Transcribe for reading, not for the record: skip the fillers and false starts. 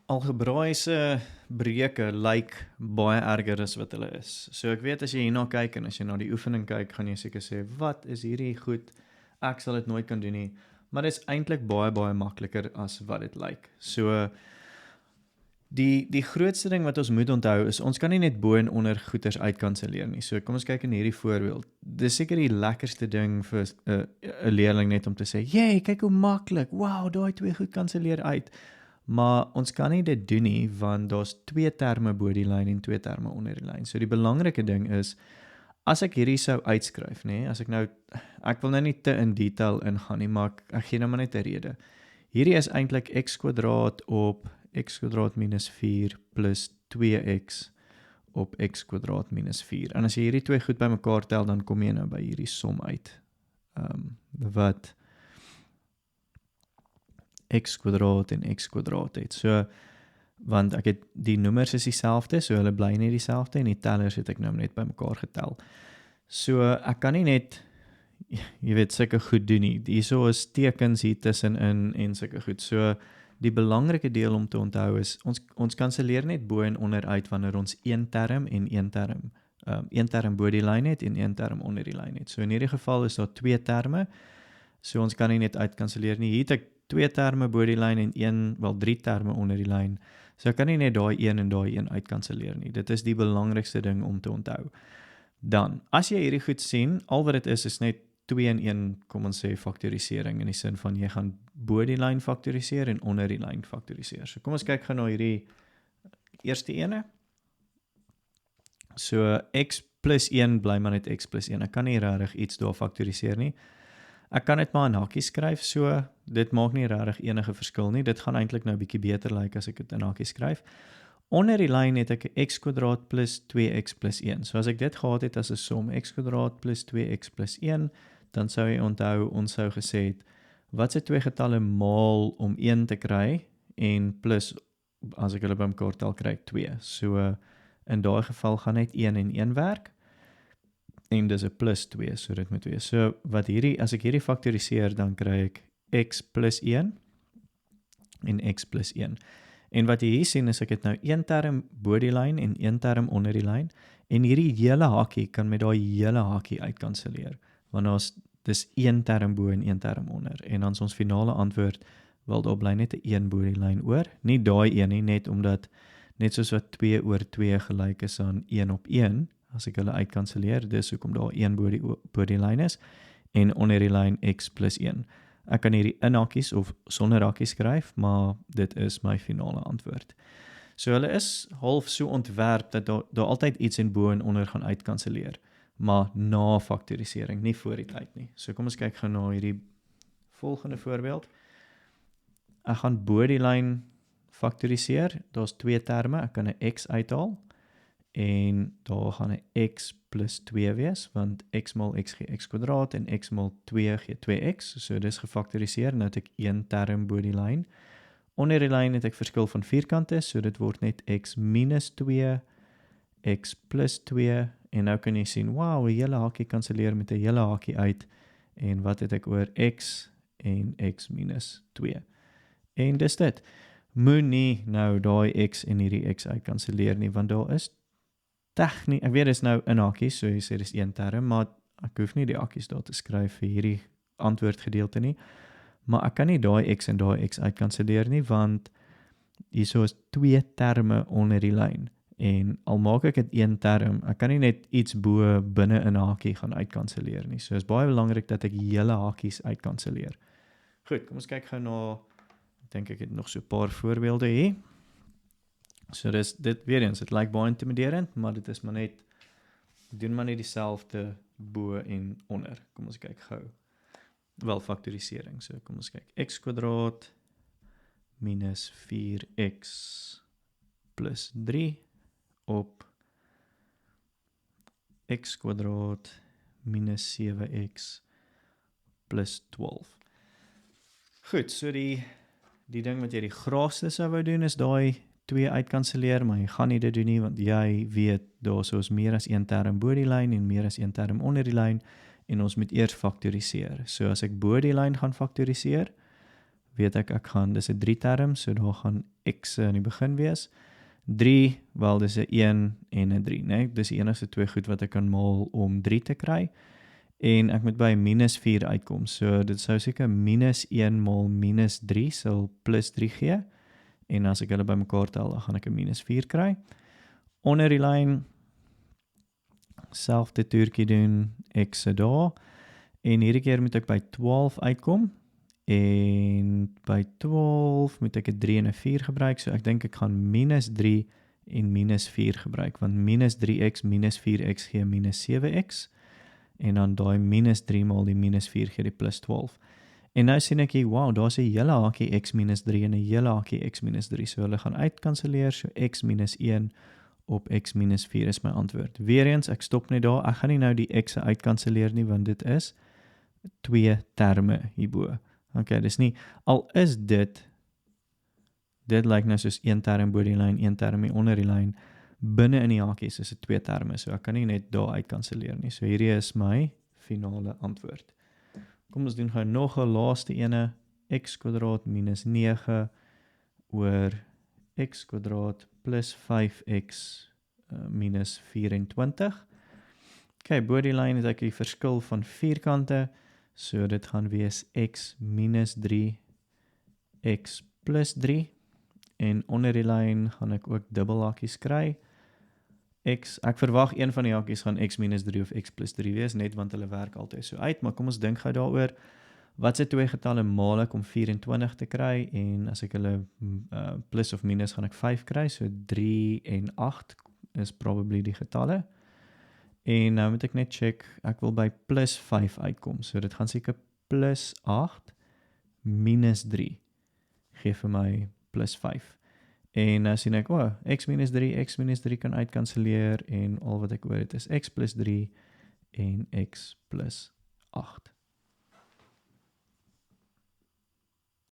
Algebraïese breuke lyk baie erger as wat hulle is. So ek weet as jy hierna kyk en as jy na die oefening kyk, gaan jy seker sê, wat is hierdie goed? Ek sal dit nooit kan doen nie. Maar dit is eintlik baie makliker as wat dit lyk. So die grootste ding wat ons moet onthou is ons kan nie net bo en onder goeters uitkanselleer nie. So kom ons kyk in hierdie voorbeeld. Dis seker die lekkerste ding vir 'n leerling net om te sê, "Jee, kyk hoe maklik. Wow, daai twee goed kanselleer uit." Maar ons kan nie dit doen nie want daar's twee terme bo die lyn en twee terme onder die lyn. So die belangrike ding is as ek hierdie sou uitskryf, nê, ek wil nou nie te in detail ingaan nie, maar ek gee nou maar net 'n rede. Hierdie is eintlik x² op x² minus 4 plus 2x op x² minus 4. En as jy hierdie twee goed bymekaar tel, dan kom jy nou by hierdie som uit. Wat x² en x² het. So, want ek het die noemers is dieselfde, so hulle bly nie dieselfde en die tellers het ek nou net bymekaar getel. So, ek kan nie net, jy weet, sulke goed doen nie. Hierso is tekens hier tussenin en sulke goed. So, die belangrike deel om te onthou is, ons kanselleer net bo en onder uit wanneer ons een term en een term bo die lyn het en een term onder die lyn het. So in hierdie geval is daar twee terme, so ons kan nie net uitkanselleer nie. Hier het ek twee terme bo die lyn en drie terme onder die lyn. So ek kan nie net daai een en daai een uitkanselleer nie. Dit is die belangrikste ding om te onthou. Dan, as jy hierdie goed sien, al wat dit is net 2 in 1, kom ons sê, faktorisering, in die sin van jy gaan bo die lyn faktoriseer en onder die lyn faktoriseer. So kom ons kyk gou na hierdie eerste ene. So x plus 1 bly maar net x plus 1. Ek kan nie regtig iets daar faktoriseer nie. Ek kan dit maar in hakies skryf, so dit maak nie regtig enige verskil nie. Dit gaan eintlik nou 'n bietjie beter lyk as ek dit in hakies skryf. Onder die lyn het ek x² plus 2x plus 1. So as ek dit gehad het as 'n som x² plus 2x plus 1, dan sou jy onthou, ons sou gesê het, wat se twee getalle maal om 1 te kry, en plus, as ek hulle bymekaar tel, kry ek 2. So, in daai geval gaan net 1 en 1 werk, en dis 'n plus 2, so dit moet wees. So, as ek hierdie faktoriseer, dan kry ek x plus 1, en x plus 1. En wat jy hier sien, is ek het nou een term bo die lyn, en een term onder die lyn, en hierdie hele hakie kan met daai hele hakie uitkanselleer. Want dis een term bo en een term onder. En dan is ons finale antwoord, wel daar bly net 'n 1 bo die lyn oor. Nie daai een nie, net omdat, net soos wat 2 oor 2 gelyk is aan 1 op 1, as ek hulle uitkanselleer, dis hoekom daar 1 bo die lyn is, en onder die lyn x plus 1. Ek kan hierdie in hakies of sonder hakies skryf, maar dit is my finale antwoord. So hulle is half so ontwerp, dat daar altyd iets in bo en onder gaan uitkanselleer, maar na faktorisering, nie voor die tyd nie. So kom ons kyk gou na hierdie volgende voorbeeld. Ek gaan bo die lyn faktoriseer, daar's twee terme, ek kan 'n x uithaal, en daar gaan 'n x plus 2 wees, want x mal x gee x² en x mal 2 gee 2x, so dis gefaktoriseer, nou het ek een term bo die lyn. Onder die lyn het ek verskil van vierkante, so dit word net x minus 2, x plus 2, en nou kan jy sien, wow, 'n hele hakie kanselleer met 'n hele hakie uit, en wat het ek oor x en x minus 2. En dis dit. Moenie nou daai x en hierdie x uitkanselleer nie, want daar is tegnies, ek weet dis nou in hakies, so jy sê dis een term, maar ek hoef nie die hakies daar te skryf vir hierdie antwoordgedeelte nie, maar ek kan nie daai x en daai x uitkanselleer nie, want hierso is twee terme onder die lyn, en al maak ek dit een term, ek kan nie net iets bo binne in 'n hakie gaan uitkanselleer nie, so is baie belangrik dat ek hele hakies uitkanselleer. Goed, kom ons kyk gou na, ek dink ek het nog so 'n paar voorbeelde hier. So dit weer eens, dit lyk baie intimiderend, maar dit is maar net, doen maar net dieselfde bo en onder. Kom ons kyk gou. Wel, faktorisering. So kom ons kyk. x² minus 4x plus 3 op x² minus 7x plus 12. Goed, so die ding wat jy die graagste sou wou doen, is daai twee uitkanselleer, maar jy gaan nie dit doen nie, want jy weet, daar is meer as een term bo die lyn en meer as een term onder die lyn, en ons moet eers faktoriseer. So as ek bo die lyn gaan faktoriseer, weet ek gaan, dis 'n 3 term, so daar gaan x in die begin wees. 3, wel dis 'n 1 en 'n 3, né? Dis die enigste twee goed wat ek kan maal om 3 te kry. En ek moet by -4 uitkom. So dit sou seker -1 maal -3 sal +3 gee. En as ek hulle bymekaar tel, dan gaan ek 'n -4 kry. Onder die lyn selfde toertjie doen, x se daar. En hierdie keer moet ek by 12 uitkom. En by 12 moet ek 'n 3 en 'n 4 gebruik. So ek dink ek gaan -3 en -4 gebruik. Want -3x minus 4x gee -7x. En dan daai -3 maal die -4 gee die +12. En nou sien ek hier, wow, daar's 'n hele hakie x minus 3 en 'n hele hakie x minus 3. So hulle gaan uitkanselleer, so x minus 1 op x minus 4 is my antwoord. Weereens, ek stop net daar. Ek gaan nie nou die x uitkanselleer nie, want dit is 2 terme hierbo. Okay, dis nie, al is dit lyk nou soos 1 term bo die lyn, 1 term hier onder die lyn, binne in die hakies is dit 2 terme, so ek kan nie net daar uitkanselleer nie. So hierdie is my finale antwoord. Kom ons doen gou nog 'n laaste ene, x² minus 9 oor x² plus 5x minus 24. Okay, bo die lyn het ek die verskil van vierkante, so dit gaan wees x minus 3, x plus 3, en onder die lyn gaan ek ook dubbelhakies kry. Ek verwag een van die hakies gaan x minus 3 of x plus 3 wees, net want hulle werk altyd so uit, maar kom ons dink gou daaroor, wat se twee getalle maal ek om 24 te kry, en as ek hulle plus of minus gaan ek 5 kry, so 3 en 8 is probably die getalle. En nou moet ek net check, ek wil by plus 5 uitkom, so dit gaan seker plus 8 minus 3, gee vir my plus 5. En nou sien ek, x minus 3 kan uitkanselleer, en al wat ek oor het is x plus 3 en x plus 8.